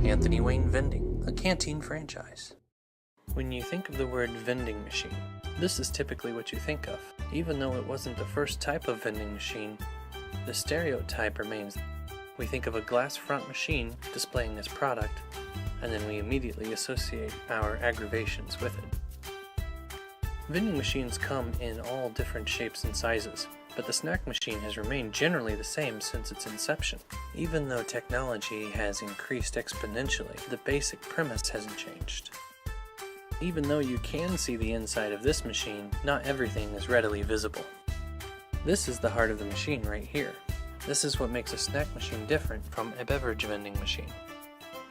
Anthony Wayne Vending, a canteen franchise. When you think of the word vending machine, this is typically what you think of. Even though it wasn't the first type of vending machine, the stereotype remains. We think of a glass front machine displaying this product, and then we immediately associate our aggravations with it. Vending machines come in all different shapes and sizes, but the snack machine has remained generally the same since its inception. Even though technology has increased exponentially, the basic premise hasn't changed. Even though you can see the inside of this machine, not everything is readily visible. This is the heart of the machine right here. This is what makes a snack machine different from a beverage vending machine.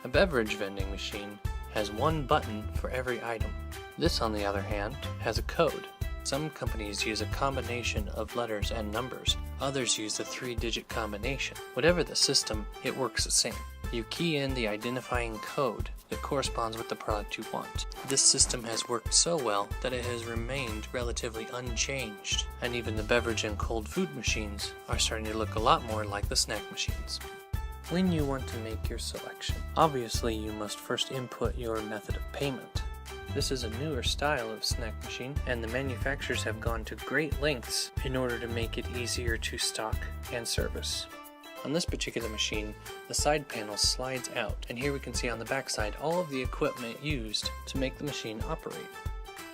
A beverage vending machine has one button for every item. This, on the other hand, has a code. Some companies use a combination of letters and numbers. Others use a 3-digit combination. Whatever the system, it works the same. You key in the identifying code that corresponds with the product you want. This system has worked so well that it has remained relatively unchanged, and even the beverage and cold food machines are starting to look a lot more like the snack machines. When you want to make your selection, obviously you must first input your method of payment. This is a newer style of snack machine, and the manufacturers have gone to great lengths in order to make it easier to stock and service. On this particular machine, the side panel slides out, and here we can see on the back side all of the equipment used to make the machine operate.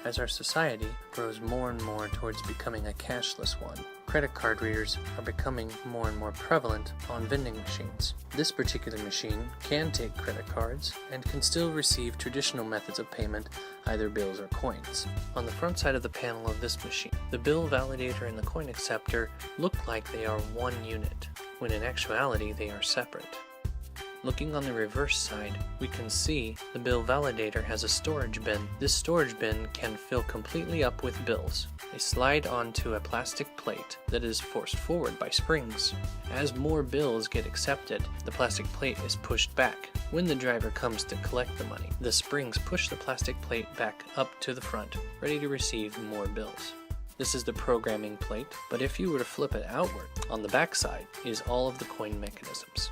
As our society grows more and more towards becoming a cashless one, credit card readers are becoming more and more prevalent on vending machines. This particular machine can take credit cards and can still receive traditional methods of payment, either bills or coins. On the front side of the panel of this machine, the bill validator and the coin acceptor look like they are one unit, when in actuality they are separate. Looking on the reverse side, we can see the bill validator has a storage bin. This storage bin can fill completely up with bills. They slide onto a plastic plate that is forced forward by springs. As more bills get accepted, the plastic plate is pushed back. When the driver comes to collect the money, the springs push the plastic plate back up to the front, ready to receive more bills. This is the programming plate, but if you were to flip it outward, on the back side is all of the coin mechanisms.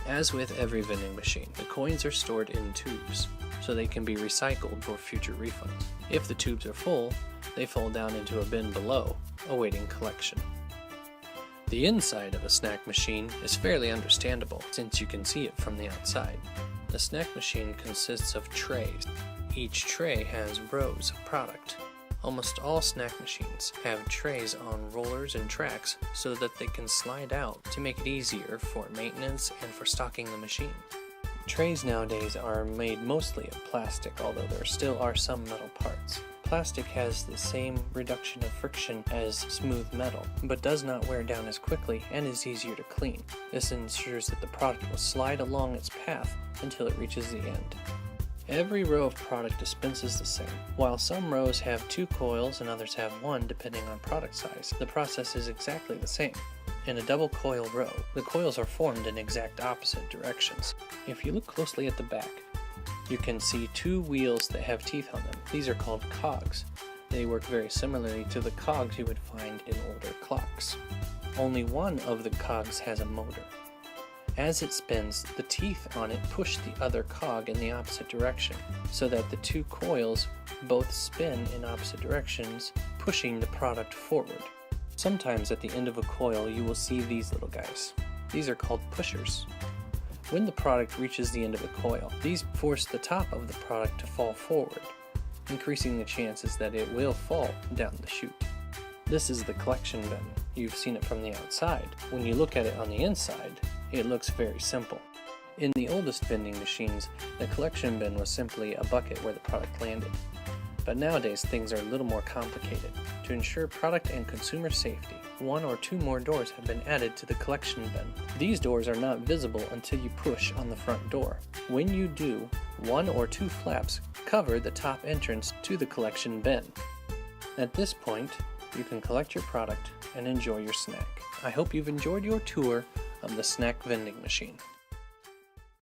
As with every vending machine, the coins are stored in tubes, so they can be recycled for future refunds. If the tubes are full, they fall down into a bin below, awaiting collection. The inside of a snack machine is fairly understandable, since you can see it from the outside. The snack machine consists of trays. Each tray has rows of product. Almost all snack machines have trays on rollers and tracks so that they can slide out to make it easier for maintenance and for stocking the machine. Trays nowadays are made mostly of plastic, although there still are some metal parts. Plastic has the same reduction of friction as smooth metal, but does not wear down as quickly and is easier to clean. This ensures that the product will slide along its path until it reaches the end. Every row of product dispenses the same. While some rows have 2 coils and others have 1 depending on product size, the process is exactly the same. In a double coil row, the coils are formed in exact opposite directions. If you look closely at the back, you can see 2 wheels that have teeth on them. These are called cogs. They work very similarly to the cogs you would find in older clocks. Only one of the cogs has a motor. As it spins, the teeth on it push the other cog in the opposite direction, so that the 2 coils both spin in opposite directions, pushing the product forward. Sometimes at the end of a coil you will see these little guys. These are called pushers. When the product reaches the end of a coil, these force the top of the product to fall forward, increasing the chances that it will fall down the chute. This is the collection bin. You've seen it from the outside. When you look at it on the inside, it looks very simple. In the oldest vending machines, the collection bin was simply a bucket where the product landed. But nowadays things are a little more complicated. To ensure product and consumer safety, 1 or 2 more doors have been added to the collection bin. These doors are not visible until you push on the front door. When you do, 1 or 2 flaps cover the top entrance to the collection bin. At this point, you can collect your product and enjoy your snack. I hope you've enjoyed your tour of the snack vending machine.